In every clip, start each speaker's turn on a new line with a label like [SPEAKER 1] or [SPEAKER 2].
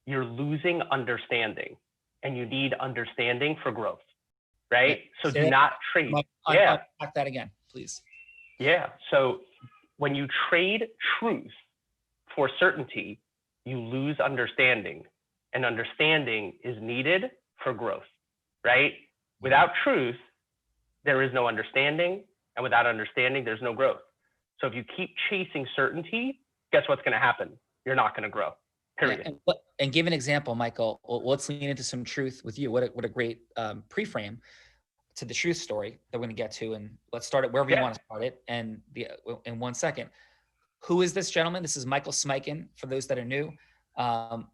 [SPEAKER 1] you're losing understanding, and you need understanding for growth, right? So do not trade.
[SPEAKER 2] Unpack that again, please.
[SPEAKER 1] Yeah. So when you trade truth for certainty, you lose understanding, and understanding is needed for growth, right? Without truth, there is no understanding, and without understanding, there's no growth. So if you keep chasing certainty, guess what's going to happen? You're not going to grow. Period.
[SPEAKER 2] Yeah, and give an example, Michael. Let's lean into some truth with you. What a great pre-frame to the truth story that we're going to get to, and let's start it wherever you want to start it. And in 1 second, who is this gentleman? This is Michael Smikin. For those that are new,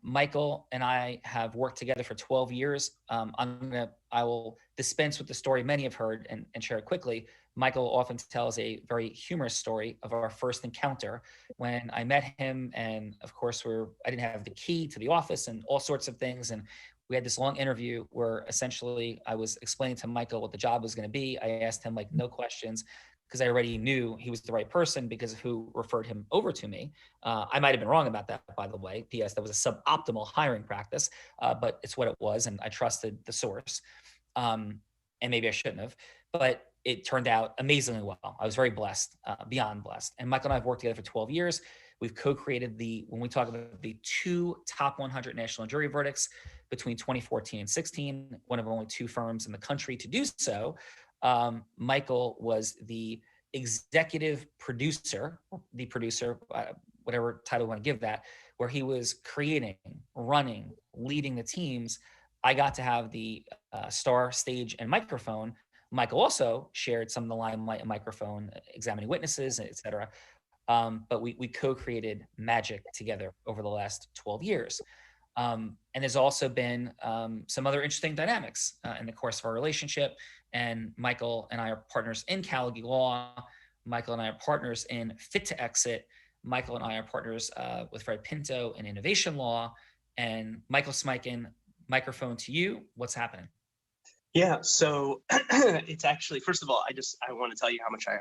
[SPEAKER 2] Michael and I have worked together for 12 years. I will dispense with the story many have heard and share it quickly. Michael often tells a very humorous story of our first encounter when I met him. And of course, I didn't have the key to the office and all sorts of things. And we had this long interview where essentially I was explaining to Michael what the job was going to be. I asked him like no questions because I already knew he was the right person because of who referred him over to me. I might have been wrong about that, by the way. P.S. That was a suboptimal hiring practice, but it's what it was. And I trusted the source. And maybe I shouldn't have, but it turned out amazingly well. I was very blessed, beyond blessed. And Michael and I have worked together for 12 years. We've co-created when we talk about the 2 top 100 national jury verdicts between 2014 and 16, one of only 2 firms in the country to do so. Michael was the executive producer, whatever title you want to give that, where he was creating, running, leading the teams. I got to have the star stage and microphone. Michael also shared some of the limelight and microphone, examining witnesses, et cetera. But we co-created magic together over the last 12 years. And there's also been some other interesting dynamics in the course of our relationship. And Michael and I are partners in Caliggy Law. Michael and I are partners in Fit to Exit. Michael and I are partners with Fred Pinto in Innovation Law. And Michael Smikin, microphone to you. What's happening?
[SPEAKER 3] Yeah, so it's actually, first of all, I want to tell you how much I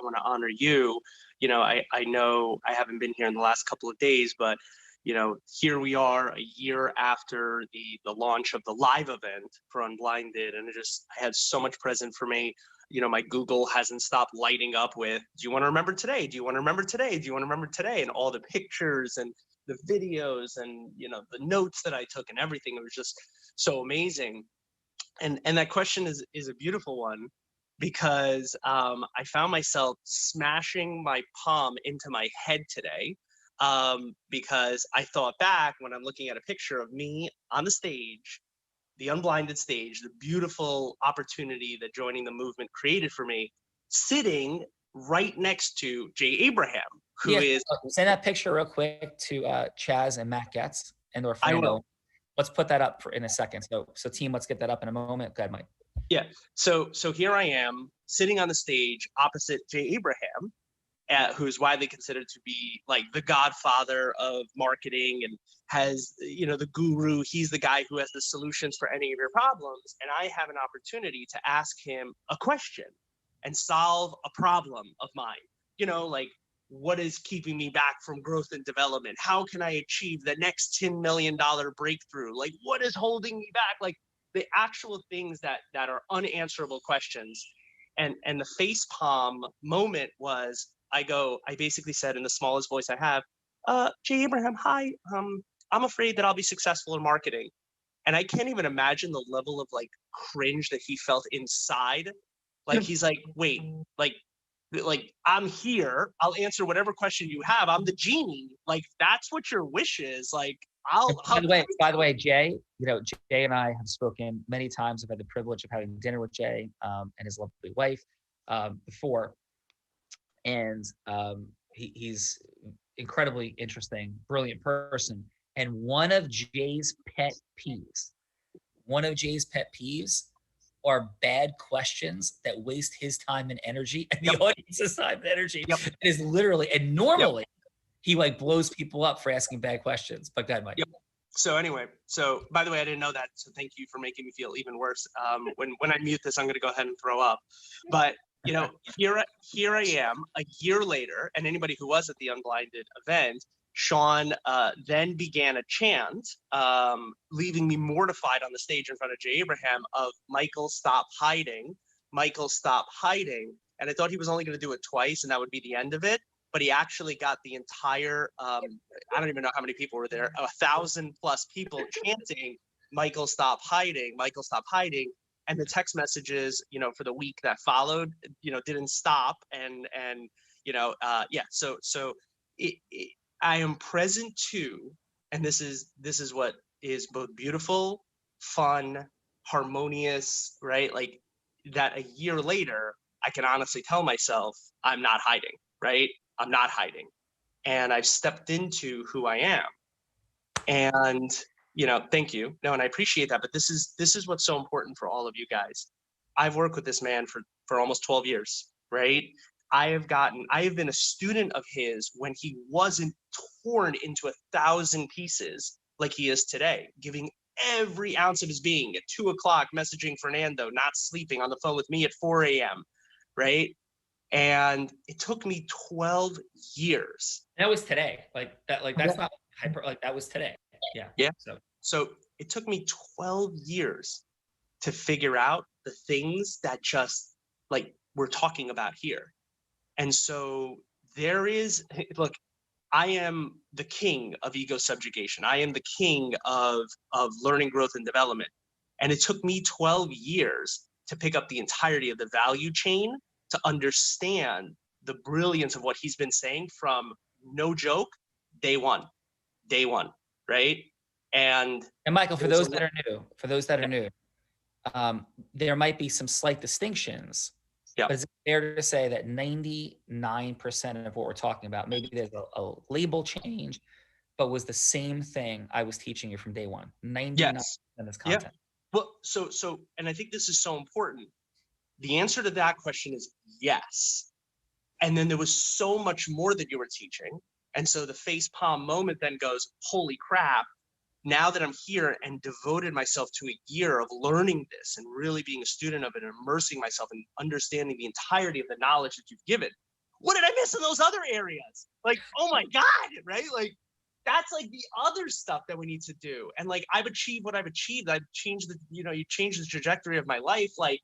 [SPEAKER 3] want to honor you. You know, I know I haven't been here in the last couple of days, but you know, here we are a year after the launch of the live event for Unblinded, and I had so much present for me. You know, my Google hasn't stopped lighting up with, do you want to remember today? Do you want to remember today? Do you want to remember today? And all the pictures and the videos and, you know, the notes that I took and everything. It was just so amazing. And that question is a beautiful one because I found myself smashing my palm into my head today because I thought back when I'm looking at a picture of me on the stage, the Unblinded stage, the beautiful opportunity that joining the movement created for me, sitting right next to Jay Abraham, who is...
[SPEAKER 2] Send that picture real quick to Chaz and Matt Getz and or Fernando.
[SPEAKER 3] I will.
[SPEAKER 2] Let's put that up in a second. So team, let's get that up in a moment. Go ahead, Mike.
[SPEAKER 3] Yeah. So here I am sitting on the stage opposite Jay Abraham, who's widely considered to be like the godfather of marketing and has, you know, the guru. He's the guy who has the solutions for any of your problems. And I have an opportunity to ask him a question and solve a problem of mine. You know, like, what is keeping me back from growth and development? How can I achieve the next $10 million breakthrough? Like, what is holding me back? Like the actual things that are unanswerable questions. And the face palm moment was, I basically said in the smallest voice I have, Jay Abraham, hi, I'm afraid that I'll be successful in marketing. And I can't even imagine the level of like cringe that he felt inside. Like, he's like, wait, like I'm here, I'll answer whatever question you have. I'm the genie. Like, that's what your wish is. Like,
[SPEAKER 2] by the way, Jay, you know, Jay and I have spoken many times. I've had the privilege of having dinner with Jay and his lovely wife before. And he's incredibly interesting, brilliant person. And one of Jay's pet peeves are bad questions that waste his time and energy and the audience's time and energy. It is literally, and normally he like blows people up for asking bad questions. But go ahead, Mike.
[SPEAKER 3] So anyway, by the way, I didn't know that. So thank you for making me feel even worse. When I mute this, I'm going to go ahead and throw up. But you know, here I am a year later, and anybody who was at the Unblinded event, Sean then began a chant, leaving me mortified on the stage in front of Jay Abraham of Michael, stop hiding. Michael, stop hiding. And I thought he was only going to do it twice and that would be the end of it. But he actually got the entire, I don't even know how many people were there, 1,000+ people chanting, Michael, stop hiding, Michael, stop hiding. And the text messages, you know, for the week that followed, you know, didn't stop. And you know, yeah, so I am present too. And this is what is both beautiful, fun, harmonious, right? Like that a year later, I can honestly tell myself I'm not hiding, right? I'm not hiding. And I've stepped into who I am. And, you know, thank you. No, and I appreciate that. But this is what's so important for all of you guys. I've worked with this man for almost 12 years, right? I have been a student of his when he wasn't torn into 1,000 pieces like he is today, giving every ounce of his being at 2 o'clock, messaging Fernando, not sleeping, on the phone with me at 4 a.m., right? And it took me 12 years.
[SPEAKER 2] That was today. Like that, like that's not hyper, like that was today. Yeah.
[SPEAKER 3] Yeah.
[SPEAKER 2] So
[SPEAKER 3] it took me 12 years to figure out the things that just like we're talking about here. And so there is, look, I am the king of ego subjugation. I am the king of learning, growth, and development. And it took me 12 years to pick up the entirety of the value chain to understand the brilliance of what he's been saying from, no joke, day one, right? And
[SPEAKER 2] Michael, for those that are new, there might be some slight distinctions.
[SPEAKER 3] Yeah.
[SPEAKER 2] But is it fair to say that 99% of what we're talking about, maybe there's a label change, but was the same thing I was teaching you from day one? 99% of this content.
[SPEAKER 3] Yeah. Well, so, and I think this is so important. The answer to that question is yes. And then there was so much more that you were teaching. And so the face palm moment then goes, holy crap, now that I'm here and devoted myself to a year of learning this and really being a student of it and immersing myself and understanding the entirety of the knowledge that you've given, what did I miss in those other areas? Like, oh my God, right? Like, that's like the other stuff that we need to do. And like, I've achieved what I've achieved. I've changed you changed the trajectory of my life. Like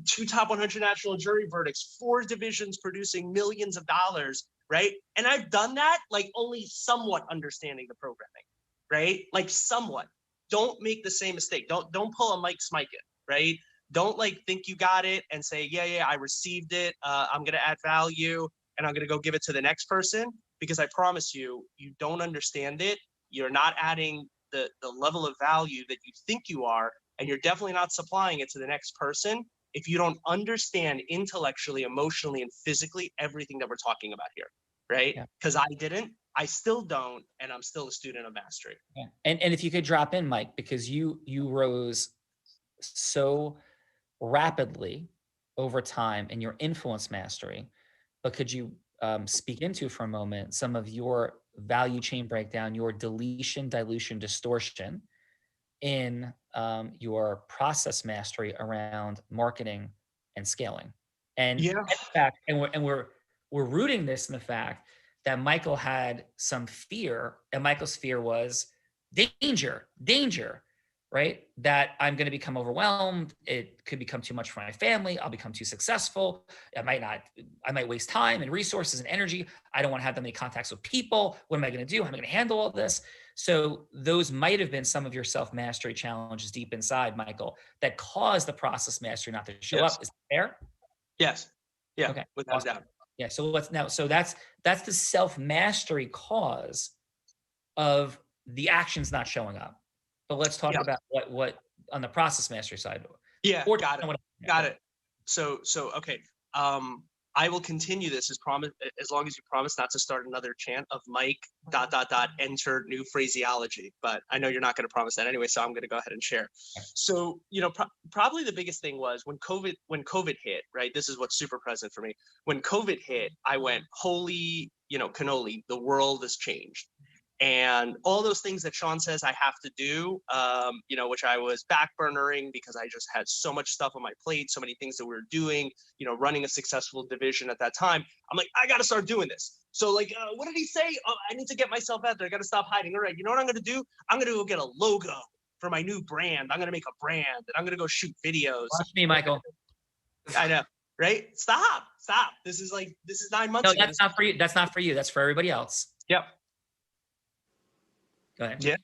[SPEAKER 3] 2 top 100 national jury verdicts, 4 divisions producing millions of dollars, right? And I've done that like only somewhat understanding the programming, right? Like somewhat. Don't make the same mistake. Don't pull a Mike Smike it, right? Don't like think you got it and say, yeah, I received it. I'm gonna add value and I'm gonna go give it to the next person, because I promise you, you don't understand it. You're not adding the level of value that you think you are, and you're definitely not supplying it to the next person if you don't understand intellectually, emotionally, and physically everything that we're talking about here, right? Because I didn't, I still don't, and I'm still a student of mastery.
[SPEAKER 2] Yeah. And if you could drop in, Mike, because you rose so rapidly over time in your influence mastery, but could you speak into for a moment some of your value chain breakdown, your deletion, dilution, distortion in your process mastery around marketing and scaling? And
[SPEAKER 3] Yeah.
[SPEAKER 2] in fact, we're rooting this in the fact that Michael had some fear, and Michael's fear was danger, right? That I'm going to become overwhelmed. It could become too much for my family. I'll become too successful. I might waste time and resources and energy. I don't want to have that many contacts with people. What am I going to do? How am I going to handle all this? So those might have been some of your self-mastery challenges deep inside, Michael, that caused the process mastery not to show up. Is that fair?
[SPEAKER 3] Yes. Yeah.
[SPEAKER 2] Okay.
[SPEAKER 3] Without
[SPEAKER 2] Awesome.
[SPEAKER 3] a doubt.
[SPEAKER 2] Yeah. So that's the self-mastery cause of the actions not showing up. But let's talk about what on the process mastery side.
[SPEAKER 3] Yeah, got it. So okay. I will continue this as long as you promise not to start another chant of Mike ... enter new phraseology. But I know you're not going to promise that anyway, so I'm going to go ahead and share. So probably the biggest thing was when COVID hit, right? This is what's super present for me. When COVID hit, I went, holy, cannoli, the world has changed. And all those things that Sean says I have to do, which I was backburnering because I just had so much stuff on my plate, so many things that we were doing, running a successful division at that time. I'm like, I got to start doing this. So like, what did he say? Oh, I need to get myself out there. I got to stop hiding. All right, you know what I'm going to do? I'm going to go get a logo for my new brand. I'm going to make a brand and I'm going to go shoot videos.
[SPEAKER 2] Watch me, Michael.
[SPEAKER 3] I know, right? Stop. This is 9 months
[SPEAKER 2] No,
[SPEAKER 3] ago.
[SPEAKER 2] that's not for you. That's not for you. That's for everybody else.
[SPEAKER 3] Yep.
[SPEAKER 2] Go ahead.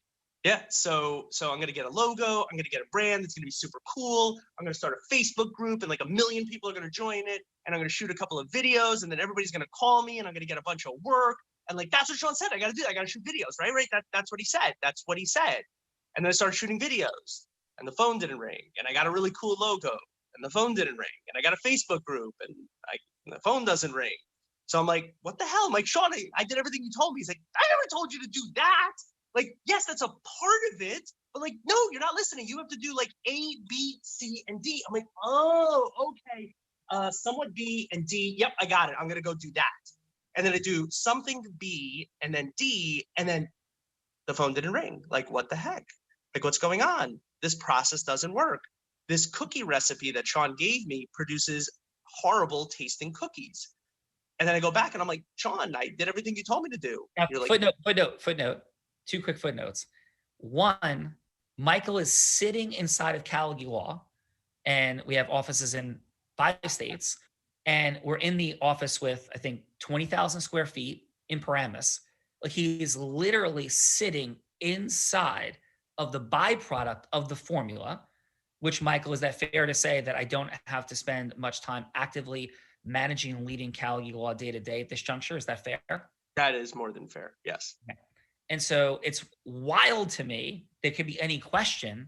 [SPEAKER 3] Yeah. So I'm gonna get a logo. I'm gonna get a brand that's gonna be super cool. I'm gonna start a Facebook group, and like 1 million people are gonna join it. And I'm gonna shoot a couple of videos, and then everybody's gonna call me, and I'm gonna get a bunch of work. And like that's what Sean said. I gotta do. I gotta shoot videos, right? That's what he said. That's what he said. And then I started shooting videos, and the phone didn't ring. And I got a really cool logo, and the phone didn't ring. And I got a Facebook group, and the phone doesn't ring. So I'm like, what the hell? I'm like, Sean, I did everything you told me. He's like, I never told you to do that. Like, yes, that's a part of it, but like, no, you're not listening. You have to do like A, B, C, and D. I'm like, oh, okay. Somewhat B and D. Yep, I got it. I'm gonna go do that. And then I do something B and then D, and then the phone didn't ring. Like, what the heck? Like, what's going on? This process doesn't work. This cookie recipe that Sean gave me produces horrible tasting cookies. And then I go back and I'm like, Sean, I did everything you told me to do.
[SPEAKER 2] Now,
[SPEAKER 3] You're like,
[SPEAKER 2] footnote. 2 quick footnotes. One, Michael is sitting inside of Caligula, and we have offices in 5 states, and we're in the office with, I think, 20,000 square feet in Paramus. Like, he is literally sitting inside of the byproduct of the formula, which, Michael, is that fair to say that I don't have to spend much time actively managing and leading Caligula day to day at this juncture? Is that fair?
[SPEAKER 3] that is more than fair. Yes.
[SPEAKER 2] Okay. And so it's wild to me. There could be any question.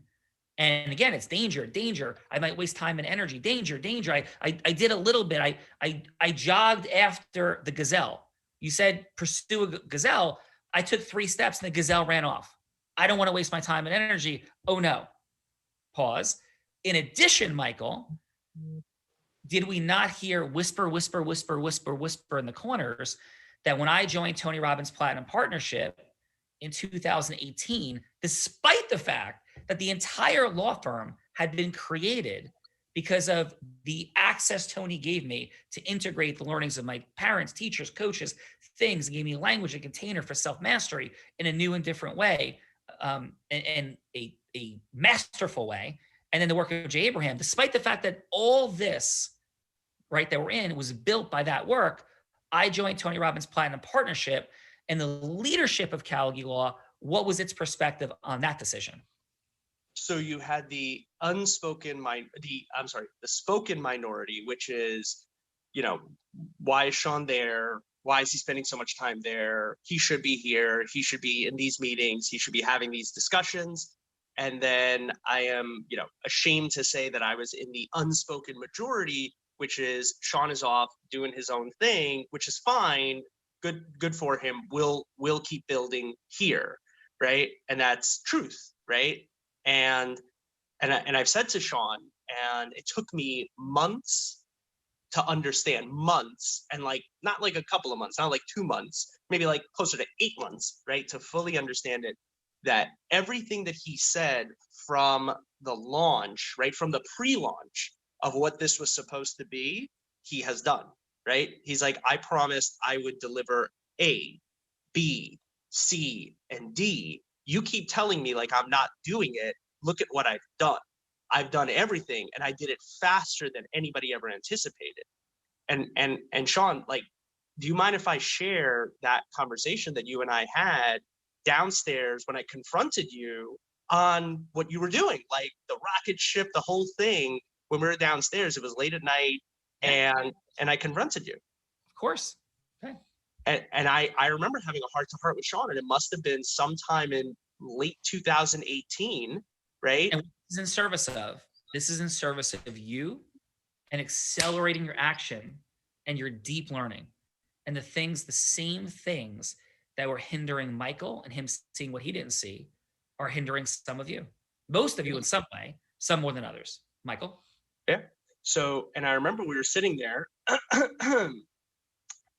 [SPEAKER 2] And again, it's danger. I might waste time and energy. Danger. I did a little bit. I jogged after the gazelle. You said pursue a gazelle. I took 3 steps and the gazelle ran off. I don't want to waste my time and energy. Oh no. Pause. In addition, Michael, did we not hear whisper in the corners that when I joined Tony Robbins Platinum Partnership in 2018, despite the fact that the entire law firm had been created because of the access Tony gave me to integrate the learnings of my parents, teachers, coaches, things, gave me language and container for self-mastery in a new and different way, and a masterful way. And then the work of Jay Abraham, despite the fact that all this, right, that we're in was built by that work, I joined Tony Robbins Platinum Partnership, and the leadership of Caligula, what was its perspective on that decision?
[SPEAKER 3] So you had the spoken minority, which is, why is Sean there? Why is he spending so much time there? He should be here. He should be in these meetings. He should be having these discussions. And then I am, ashamed to say that I was in the unspoken majority, which is Sean is off doing his own thing, which is fine. Good for him. We'll keep building here, right? And that's truth, right? And I've said to Sean, and it took me months to understand, and like not like a couple of months, not like 2 months, maybe like closer to 8 months, right, to fully understand it. That everything that he said from the launch, right, from the pre-launch of what this was supposed to be, he has done. Right? He's like, I promised I would deliver A, B, C, and D. You keep telling me like I'm not doing it. Look at what I've done. I've done everything, and I did it faster than anybody ever anticipated. And Sean, like, do you mind if I share that conversation that you and I had downstairs when I confronted you on what you were doing? Like the rocket ship, the whole thing, when we were downstairs, it was late at night. And I confronted you.
[SPEAKER 2] Of course. Okay.
[SPEAKER 3] And I remember having a heart-to-heart with Sean, and it must have been sometime in late 2018, right?
[SPEAKER 2] And this is in service of you and accelerating your action and your deep learning. And the same things that were hindering Michael and him seeing what he didn't see are hindering some of you. Most of you in some way, some more than others. Michael?
[SPEAKER 3] Yeah. So, and I remember we were sitting there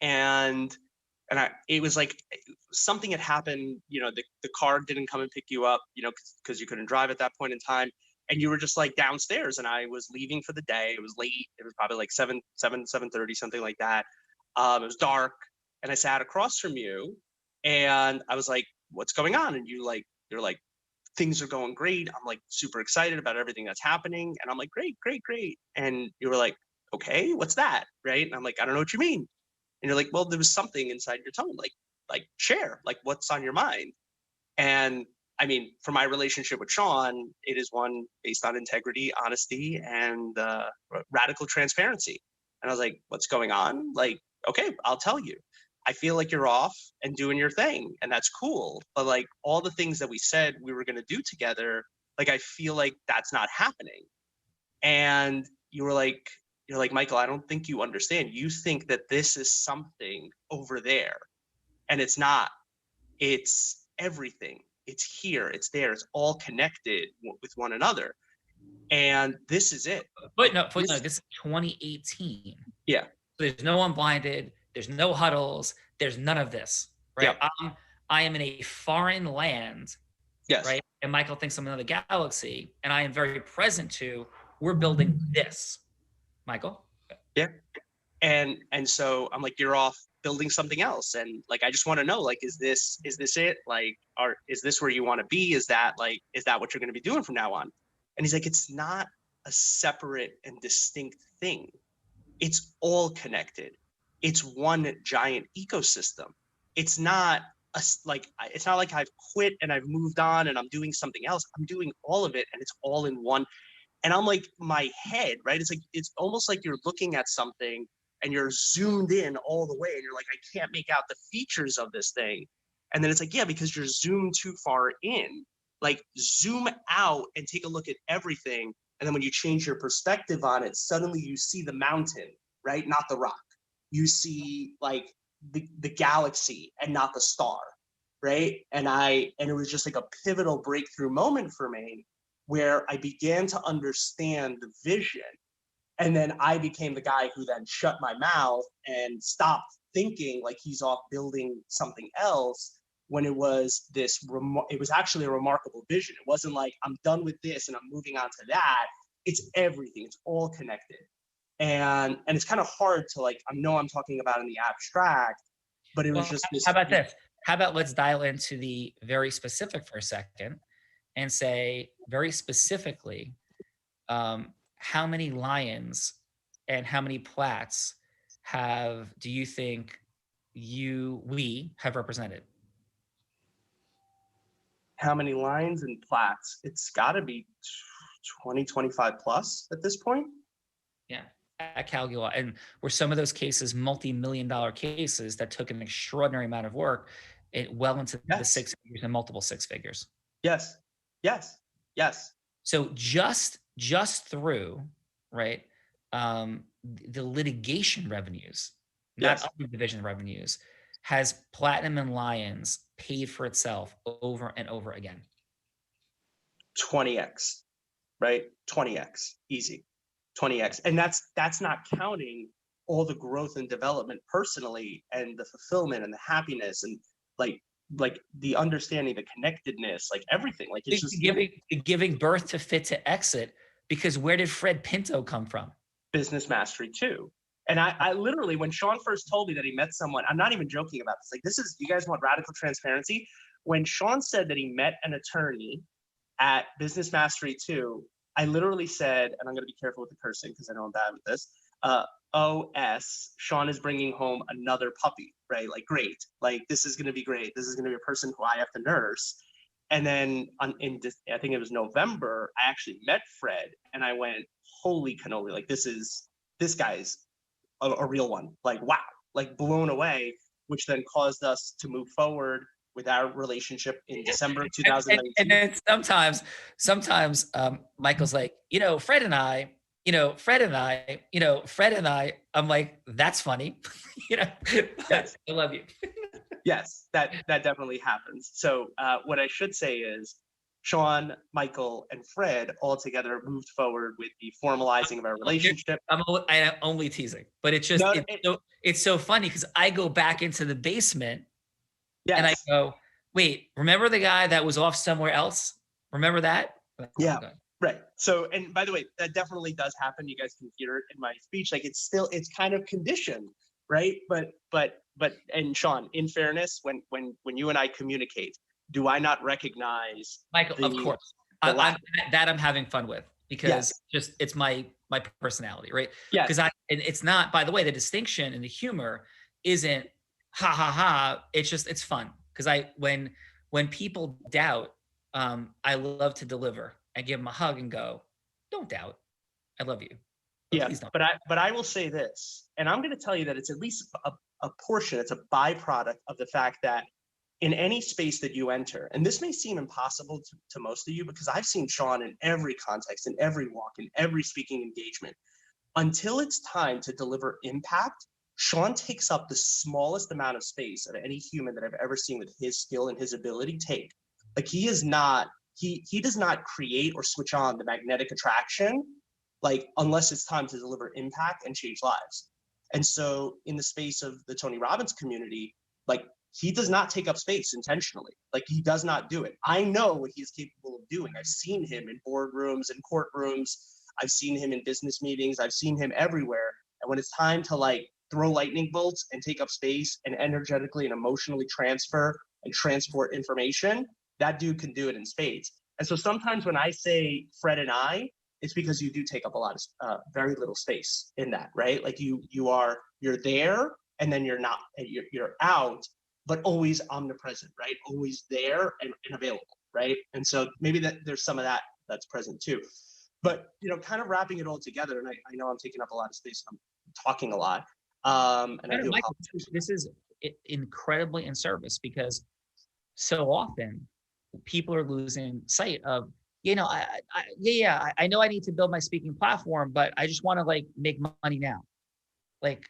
[SPEAKER 3] and it was like something had happened, the car didn't come and pick you up, because you couldn't drive at that point in time. And you were just like downstairs, and I was leaving for the day. It was late. It was probably like 7:30, something like that. It was dark. and I sat across from you, and I was like, what's going on? And you're like, things are going great. I'm like super excited about everything that's happening. And I'm like, great, great, great. And you were like, okay, what's that? Right. And I'm like, I don't know what you mean. And you're like, well, there was something inside your tone, like share, like what's on your mind. And I mean, for my relationship with Sean, it is one based on integrity, honesty, and radical transparency. And I was like, what's going on? Like, okay, I'll tell you. I feel like you're off and doing your thing, and that's cool. But like all the things that we said we were going to do together, like I feel like that's not happening. And you're like, Michael, I don't think you understand. You think that this is something over there, and it's not. It's everything. It's here. It's there. It's all connected with one another. And this is it.
[SPEAKER 2] But no, this is 2018.
[SPEAKER 3] Yeah.
[SPEAKER 2] There's no unblinded. There's no huddles. There's none of this, right?
[SPEAKER 3] Yeah.
[SPEAKER 2] I am in a foreign land,
[SPEAKER 3] yes.
[SPEAKER 2] right? And Michael thinks I'm in another galaxy, and I am very present to, we're building this, Michael.
[SPEAKER 3] Yeah. And so I'm like, you're off building something else. And like, I just want to know, like, is this it? Like, is this where you want to be? Is that what you're going to be doing from now on? And he's like, it's not a separate and distinct thing. It's all connected. It's one giant ecosystem. It's not like I've quit and I've moved on and I'm doing something else. I'm doing all of it, and it's all in one. And I'm like, my head, right? It's almost like you're looking at something and you're zoomed in all the way, and you're like, I can't make out the features of this thing. And then it's like, yeah, because you're zoomed too far in. Like, zoom out and take a look at everything. And then when you change your perspective on it, suddenly you see the mountain, right? Not the rock. You see like the galaxy and not the star, right? And it was just like a pivotal breakthrough moment for me, where I began to understand the vision. And then I became the guy who then shut my mouth and stopped thinking like he's off building something else, when it was it was actually a remarkable vision. It wasn't like, I'm done with this and I'm moving on to that. It's everything. It's all connected. And it's kind of hard to like, I know I'm talking about in the abstract, but it was just this.
[SPEAKER 2] How about this? How about let's dial into the very specific for a second and say very specifically, how many lions and how many plats do you think we have represented?
[SPEAKER 3] How many lines and plats? It's got to be 20, 25 plus at this point.
[SPEAKER 2] Yeah, at Calgula. And were some of those cases multi-million-dollar cases that took an extraordinary amount of work, well into the six figures and multiple six figures.
[SPEAKER 3] Yes, yes, yes.
[SPEAKER 2] So just through, right, the litigation revenues, not other division revenues, has Platinum and Lions paid for itself over and over again?
[SPEAKER 3] 20x, right? 20x, easy, 20x. And that's not counting all the growth and development personally, and the fulfillment and the happiness, and like the understanding, the connectedness, like everything. Like, it's just
[SPEAKER 2] giving birth to Fit to Exit, because where did Fred Pinto come from?
[SPEAKER 3] Business Mastery too. And I literally, when Sean first told me that he met someone, I'm not even joking about this. Like, you guys want radical transparency? When Sean said that he met an attorney at Business Mastery 2, I literally said, and I'm going to be careful with the cursing because I know I'm bad with this, OS, Sean is bringing home another puppy, right? Like, great. Like, this is going to be great. This is going to be a person who I have to nurse. And then I think it was November, I actually met Fred, and I went, holy cannoli, like, this guy's a real one. Like, wow, like, blown away, which then caused us to move forward with our relationship in December of 2019.
[SPEAKER 2] And then sometimes Michael's like, Fred and I, I'm like, that's funny.
[SPEAKER 3] Yes.
[SPEAKER 2] I love you.
[SPEAKER 3] Yes, that definitely happens. So what I should say is, Sean, Michael, and Fred all together moved forward with the formalizing of our relationship.
[SPEAKER 2] I'm only teasing, but it's just, it's so funny because I go back into the basement and I go, wait, remember the guy that was off somewhere else? Remember that?
[SPEAKER 3] Yeah, right. So, and by the way, that definitely does happen. You guys can hear it in my speech. Like, it's kind of conditioned, right? But and Sean, in fairness, when you and I communicate, do I not recognize
[SPEAKER 2] Michael, of course. I'm having fun with, because just it's my personality, right?
[SPEAKER 3] Yes.
[SPEAKER 2] Because and it's not, by the way, the distinction in the humor isn't ha ha ha. It's fun. Because when people doubt, I love to deliver and give them a hug and go, don't doubt. I love you. But please don't.
[SPEAKER 3] But I will say this, and I'm going to tell you that it's at least a portion, it's a byproduct of the fact that in any space that you enter, and this may seem impossible to most of you, because I've seen Sean in every context, in every walk, in every speaking engagement, until it's time to deliver impact, Sean takes up the smallest amount of space of any human that I've ever seen with his skill and his ability take. Like he does not create or switch on the magnetic attraction, like unless it's time to deliver impact and change lives. And so in the space of the Tony Robbins community, like he does not take up space intentionally. Like he does not do it. I know what he is capable of doing. I've seen him in boardrooms and courtrooms. I've seen him in business meetings. I've seen him everywhere. And when it's time to like throw lightning bolts and take up space and energetically and emotionally transfer and transport information, that dude can do it in spades. And so sometimes when I say Fred and I, it's because you do take up a lot of very little space in that, right? Like you're there and then you're not, you're out, but always omnipresent, right? Always there and available, right? And so maybe that there's some of that that's present too. But kind of wrapping it all together, and I know I'm taking up a lot of space, I'm talking a lot. And I do
[SPEAKER 2] Michael, this is incredibly in service, because so often people are losing sight of, I know I need to build my speaking platform, but I just want to like make money now. Like,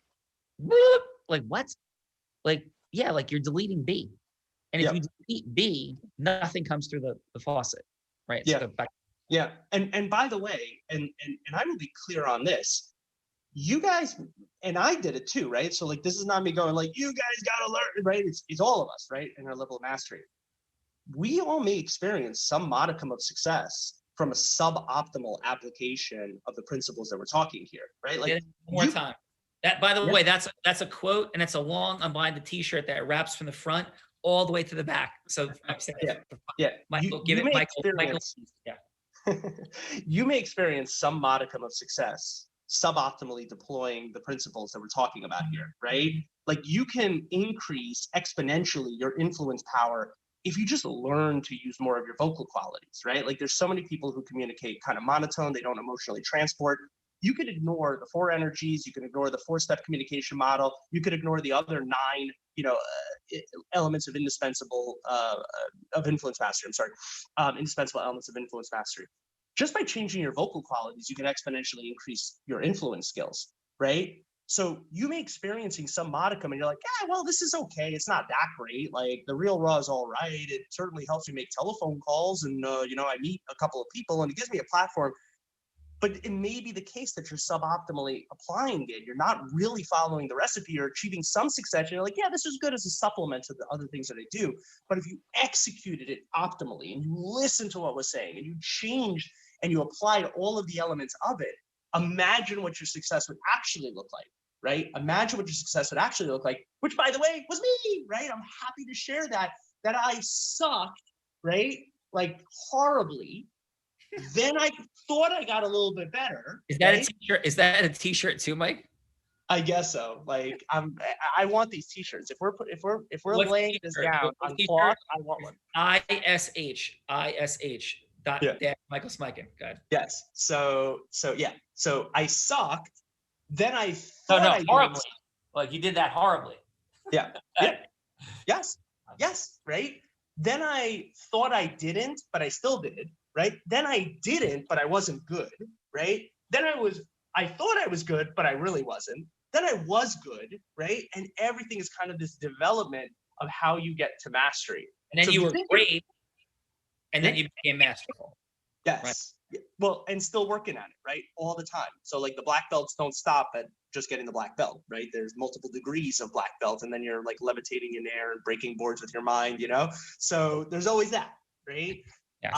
[SPEAKER 2] whoop, like what? Like, yeah, like you're deleting B. And if you delete B, nothing comes through the faucet, right?
[SPEAKER 3] Yeah.
[SPEAKER 2] So
[SPEAKER 3] Yeah. And by the way, and I'm gonna be clear on this. You guys, and I did it too, right? So like, this is not me going like, you guys gotta learn, right? It's all of us, right? In our level of mastery. We all may experience some modicum of success from a suboptimal application of the principles that we're talking here, right? Like
[SPEAKER 2] one more time. That, by the way, that's a quote, and it's a long unbinded T-shirt that wraps from the front all the way to the back. So Michael, give it, Michael. Yeah.
[SPEAKER 3] You may experience some modicum of success suboptimally deploying the principles that we're talking about here, right? Like you can increase exponentially your influence power if you just learn to use more of your vocal qualities, right? Like there's so many people who communicate kind of monotone, they don't emotionally transport. You could ignore the 4 energies, you can ignore the 4-step communication model, you could ignore the other 9, elements of indispensable of influence mastery. I'm sorry, indispensable elements of influence mastery. Just by changing your vocal qualities, you can exponentially increase your influence skills, right? So you may be experiencing some modicum and you're like, yeah, well, this is okay. It's not that great. Like the real raw is all right. It certainly helps me make telephone calls and, I meet a couple of people and it gives me a platform. But it may be the case that you're suboptimally applying it. You're not really following the recipe. You're achieving some success. And you're like, yeah, this is good as a supplement to the other things that I do. But if you executed it optimally and you listened to what was saying and you changed and you applied all of the elements of it, imagine what your success would actually look like, right? Imagine what your success would actually look like, which by the way, was me, right? I'm happy to share that I sucked, right? Like horribly. Then I thought I got a little bit better.
[SPEAKER 2] Is that a t-shirt? Is that a t-shirt too, Mike?
[SPEAKER 3] I guess so. Like I want these t-shirts. If we're laying this down on cloth, I want one.
[SPEAKER 2] ISH. Michael Smikin. Good.
[SPEAKER 3] Yes. So yeah. So I sucked. Then I thought I
[SPEAKER 2] horribly. Like you did that horribly.
[SPEAKER 3] Yeah. Yeah. Yes. Yes. Right. Then I thought I didn't, but I still did. Right. Then I didn't, but I wasn't good. Right. Then I thought I was good, but I really wasn't. Then I was good. Right. And everything is kind of this development of how you get to mastery.
[SPEAKER 2] And then you were great. And then you became masterful.
[SPEAKER 3] Yes. Right? Well, and still working at it, right? All the time. So like the black belts don't stop at just getting the black belt, right? There's multiple degrees of black belt, and then you're like levitating in air and breaking boards with your mind, So there's always that, right?
[SPEAKER 2] Yes.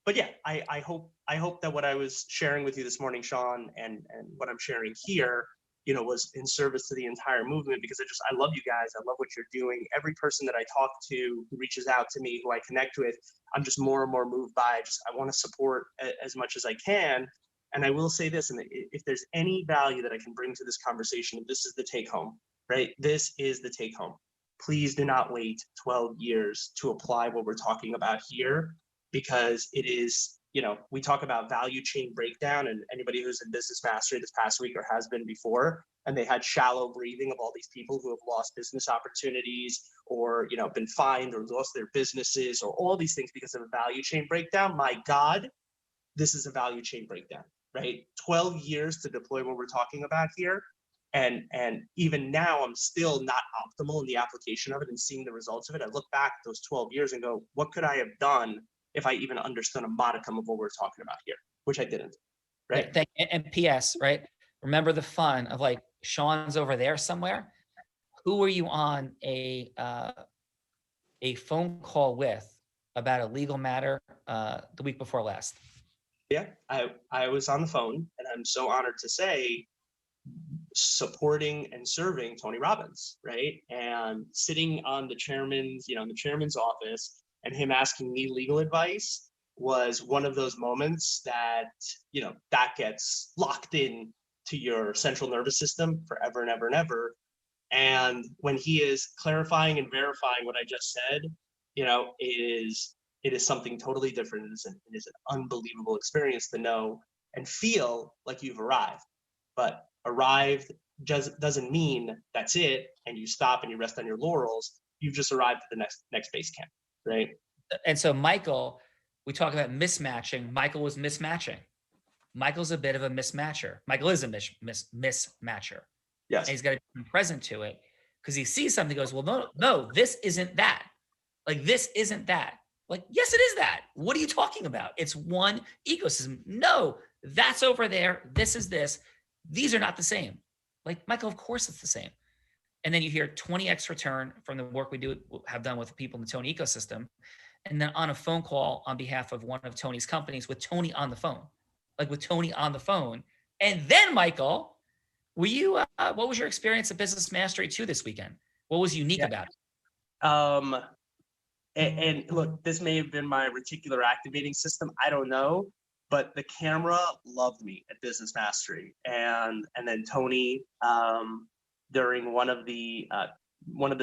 [SPEAKER 3] But yeah, I hope that what I was sharing with you this morning, Sean, and what I'm sharing here was in service to the entire movement, because I love you guys. I love what you're doing. Every person that I talk to, who reaches out to me, who I connect with, I'm just more and more moved by. I want to support as much as I can. And I will say this, and if there's any value that I can bring to this conversation, this is the take home, right? This is the take home. Please do not wait 12 years to apply what we're talking about here, because it is, we talk about value chain breakdown, and anybody who's in business mastery this past week or has been before, and they had shallow breathing of all these people who have lost business opportunities, or, been fined or lost their businesses, or all these things because of a value chain breakdown. My God, this is a value chain breakdown, right? 12 years to deploy what we're talking about here. And even now, I'm still not optimal in the application of it and seeing the results of it. I look back at those 12 years and go, what could I have done if I even understood a modicum of what we're talking about here, which I didn't, right?
[SPEAKER 2] And PS, right? Remember the fun of like, Sean's over there somewhere. Who were you on a phone call with about a legal matter the week before last?
[SPEAKER 3] Yeah, I was on the phone, and I'm so honored to say, supporting and serving Tony Robbins, right? And sitting on the chairman's, in the chairman's office, and him asking me legal advice was one of those moments that, that gets locked in to your central nervous system forever and ever and ever. And when he is clarifying and verifying what I just said, it is something totally different. It is an unbelievable experience to know and feel like you've arrived. But arrived doesn't mean that's it, and you stop and you rest on your laurels. You've just arrived at the next base camp, right?
[SPEAKER 2] And so Michael, we talk about mismatching. Michael was mismatching. Michael's a bit of a mismatcher. Michael is a mismatcher.
[SPEAKER 3] Yes.
[SPEAKER 2] And he's got to be present to it, because he sees something, goes, well, no, this isn't that. Like, this isn't that. Like, yes, it is that. What are you talking about? It's one ecosystem. No, that's over there. This is this. These are not the same. Like, Michael, of course it's the same. And then you hear 20x return from the work we have done with people in the Tony ecosystem. And then on a phone call on behalf of one of Tony's companies with Tony on the phone, And then, Michael, were you, what was your experience at Business Mastery 2 this weekend? What was unique about it?
[SPEAKER 3] And look, this may have been my reticular activating system. I don't know, but the camera loved me at Business Mastery, and then Tony, during one of the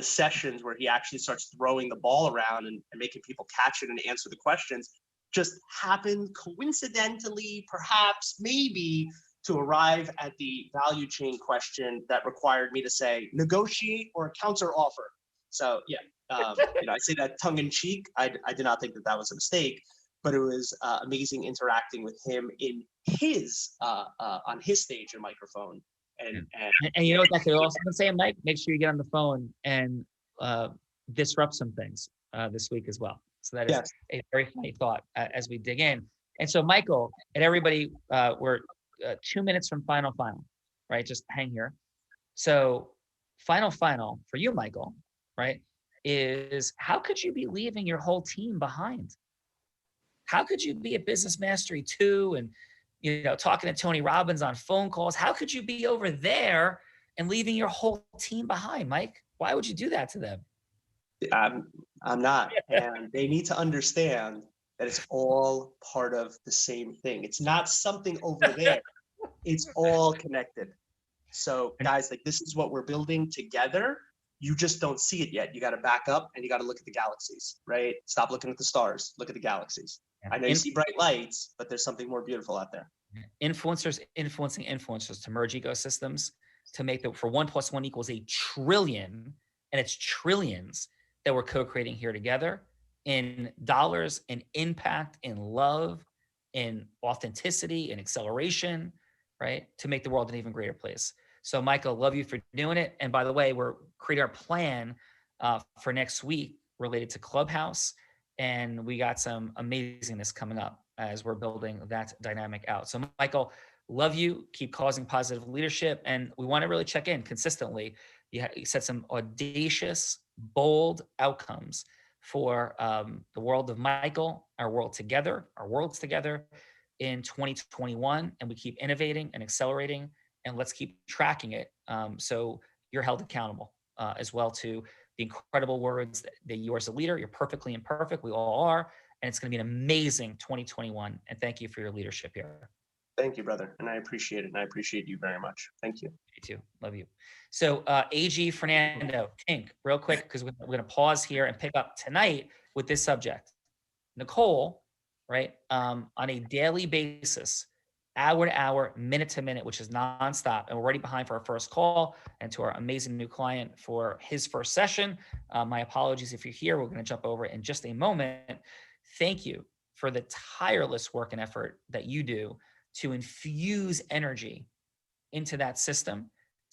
[SPEAKER 3] sessions where he actually starts throwing the ball around and making people catch it and answer the questions, just happened coincidentally, perhaps, maybe, to arrive at the value chain question that required me to say negotiate or counter offer. So yeah. I say that tongue in cheek. I did not think that was a mistake, but it was amazing interacting with him in his on his stage and microphone. And
[SPEAKER 2] you know what that could also say, Mike? Make sure you get on the phone and disrupt some things this week as well. So that is a very funny thought as we dig in. And so, Michael and everybody, we're 2 minutes from final, right? Just hang here. So final for you, Michael, right? Is how could you be leaving your whole team behind? How could you be at Business Mastery 2 and, talking to Tony Robbins on phone calls? How could you be over there and leaving your whole team behind, Mike? Why would you do that to them?
[SPEAKER 3] I'm not. And they need to understand that it's all part of the same thing. It's not something over there. It's all connected. So guys, like, this is what we're building together. You just don't see it yet. You got to back up and you got to look at the galaxies, right? Stop looking at the stars, look at the galaxies. Yeah. I know you see bright lights, but there's something more beautiful out there.
[SPEAKER 2] Influencers influencing influencers to merge ecosystems to make for 1 + 1 = 1 trillion, and it's trillions that we're co-creating here together in dollars, in impact, in love, in authenticity, in acceleration, right? To make the world an even greater place. So Michael, love you for doing it. And by the way, we're creating our plan for next week related to Clubhouse. And we got some amazingness coming up as we're building that dynamic out. So Michael, love you, keep causing positive leadership. And we want to really check in consistently. You set some audacious, bold outcomes for the world of Michael, our worlds together in 2021. And we keep innovating and accelerating and let's keep tracking it. So you're held accountable as well to the incredible words that you are as a leader. You're perfectly imperfect. We all are. And it's going to be an amazing 2021. And thank you for your leadership here.
[SPEAKER 3] Thank you, brother. And I appreciate it. And I appreciate you very much. Thank you.
[SPEAKER 2] Me too. Love you. So AG Fernando, Tink, real quick, because we're going to pause here and pick up tonight with this subject. Nicole, right, on a daily basis, hour to hour, minute to minute, which is nonstop. And we're already behind for our first call, and to our amazing new client for his first session. My apologies if you're here. We're going to jump over it in just a moment. Thank you for the tireless work and effort that you do to infuse energy into that system,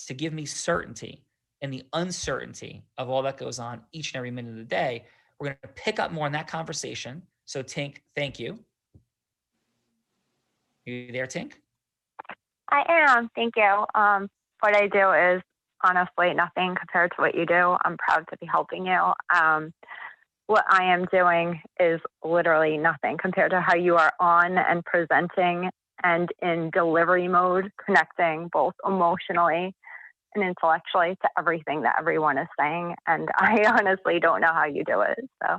[SPEAKER 2] to give me certainty in the uncertainty of all that goes on each and every minute of the day. We're going to pick up more on that conversation. So Tink, thank you. You there, Tink?
[SPEAKER 4] I am. Thank you. What I do is honestly nothing compared to what you do. I'm proud to be helping you. What I am doing is literally nothing compared to how you are on and presenting and in delivery mode, connecting both emotionally and intellectually to everything that everyone is saying. And I honestly don't know how you do it. So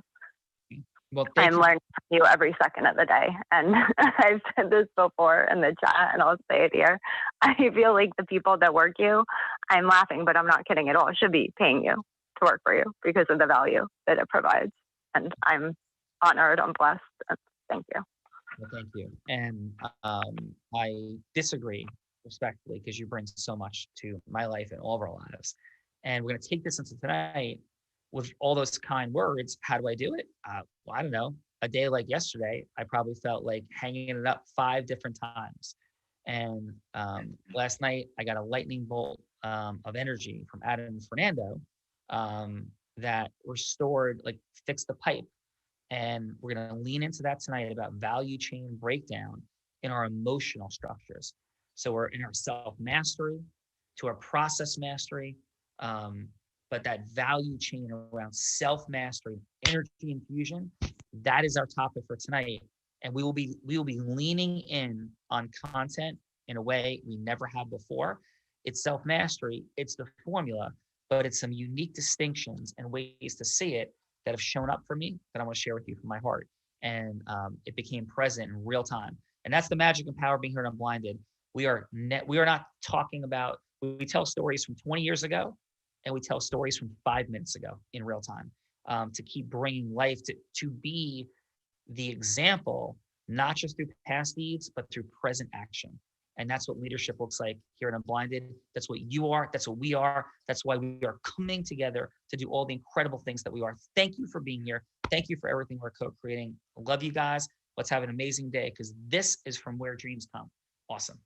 [SPEAKER 2] well,
[SPEAKER 4] I'm learning from you every second of the day. And I've said this before in the chat, and I'll say it here. I feel like the people that work you, I'm laughing, but I'm not kidding at all, should be paying you to work for you because of the value that it provides. And I'm honored, I'm blessed. And thank you.
[SPEAKER 2] Well, thank you. And I disagree respectfully because you bring so much to my life and all of our lives. And we're going to take this into tonight with all those kind words. How do I do it? Well, I don't know. A day like yesterday, I probably felt like hanging it up 5 different times. And last night, I got a lightning bolt of energy from Adam and Fernando that restored, like fixed the pipe. And we're going to lean into that tonight about value chain breakdown in our emotional structures. So we're in our self-mastery to our process mastery, but that value chain around self-mastery, energy infusion, that is our topic for tonight. And we will be leaning in on content in a way we never have before. It's self-mastery, it's the formula, but it's some unique distinctions and ways to see it that have shown up for me that I want to share with you from my heart. And it became present in real time. And that's the magic and power of being here at Unblinded. We are not talking about, we tell stories from 20 years ago, and we tell stories from 5 minutes ago in real time to keep bringing life to be the example, not just through past deeds, but through present action. And that's what leadership looks like here at Unblinded. That's what you are. That's what we are. That's why we are coming together to do all the incredible things that we are. Thank you for being here. Thank you for everything we're co-creating. I love you guys. Let's have an amazing day because this is from where dreams come. Awesome.